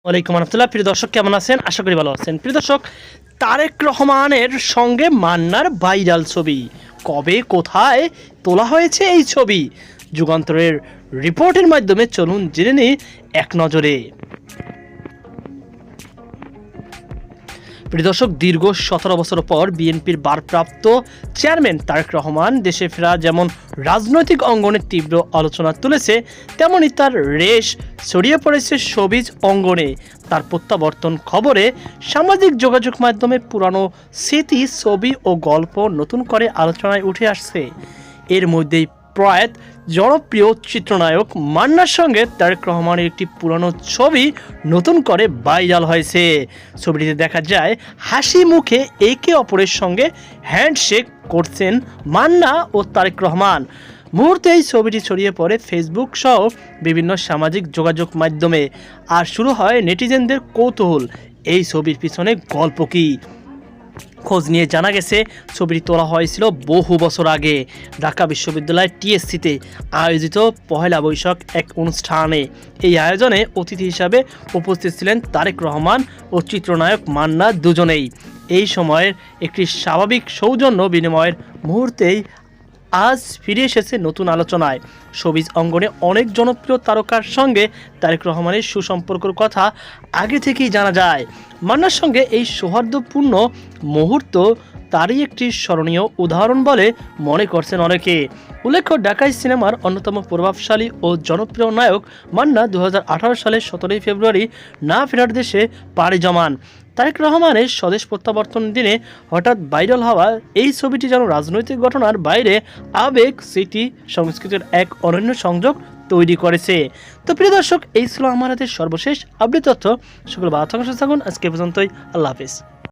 ওয়ালাইকুম রহমতুল্লাহ। প্রিয় দর্শক, কেমন আছেন? আশা করি ভালো আছেন। প্রিয় দর্শক, তারেক রহমানের সঙ্গে মান্নার ভাইরাল ছবি কবে কোথায় তোলা হয়েছে এই ছবি যুগান্তরের রিপোর্টের মাধ্যমে চলুন জেনে নিই এক নজরে। প্রিয় দর্শক, দীর্ঘ 17 বছর পর বিএনপির ভারপ্রাপ্ত চেয়ারম্যান তারেক রহমান দেশে ফেরা যেমন রাজনৈতিক অঙ্গনে তীব্র আলোচনা তুলেছে, তেমনই তার রেশ ছড়িয়ে পড়েছে শোবিজ অঙ্গনে। তার প্রত্যাবর্তন খবরে সামাজিক যোগাযোগ মাধ্যমে পুরানো স্মৃতি, ছবি ও গল্প নতুন করে আলোচনায় উঠে আসছে। এর মধ্যেই প্রয়াত জনপ্রিয় চিত্রনায়ক মান্নার সঙ্গে তারেক রহমানের একটি পুরানো ছবি নতুন করে ভাইরাল হয়েছে। ছবিটিতে দেখা যায় হাসি মুখে একে অপরের সঙ্গে হ্যান্ডশেক করছেন মান্না ও তারেক রহমান। মুহূর্তে এই ছবিটি ছড়িয়ে পড়ে ফেসবুক সহ বিভিন্ন সামাজিক যোগাযোগ মাধ্যমে, আর শুরু হয় নেটিজেনদের কৌতূহল, এই ছবির পিছনে গল্প কী। খোঁজ নিয়ে জানা গেছে ছবিটি তোলা হয়েছিল বহু বছর আগে ঢাকা বিশ্ববিদ্যালয় টিএসসিতে আয়োজিত পহেলা বৈশাখ এক অনুষ্ঠানে। এই আয়োজনে অতিথি হিসাবে উপস্থিত ছিলেন তারেক রহমান ও চিত্রনায়ক মান্না দুজনেই। এই সময়ের একটি স্বাভাবিক সৌজন্য বিনিময়ের মুহূর্তেই আজ ফিরে এসেছে নতুন আলোচনায়। শোবিজ অঙ্গনে অনেক জনপ্রিয় তারকার সঙ্গে তারেক রহমানের সুসম্পর্কের কথা আগে থেকেই জানা যায়। মান্নার সঙ্গে এই সৌহার্দ্যপূর্ণ মুহূর্ত তারই একটি স্মরণীয় উদাহরণ বলে মনে করছেন অনেকে। উল্লেখ্য, ঢাকাই সিনেমার অন্যতম প্রভাবশালী ও জনপ্রিয় নায়ক মান্না 2018 সালের 17 ফেব্রুয়ারি না ফেরার দেশে পাড়ি জমান। তারেক রহমানের স্বদেশ প্রত্যাবর্তন দিনে হঠাৎ ভাইরাল হওয়া এই ছবিটি যেন রাজনৈতিক ঘটনার বাইরে আবেগ, স্মৃতি, সংস্কৃতির এক অনন্য সংযোগ তৈরি করেছে। তো প্রিয় দর্শক, এই ছিল আমার হাতে সর্বশেষ আপডেট তথ্য। সকল ভালো থাকুন, সুস্থ থাকুন। আজকে পর্যন্তই, আল্লাহ হাফিজ।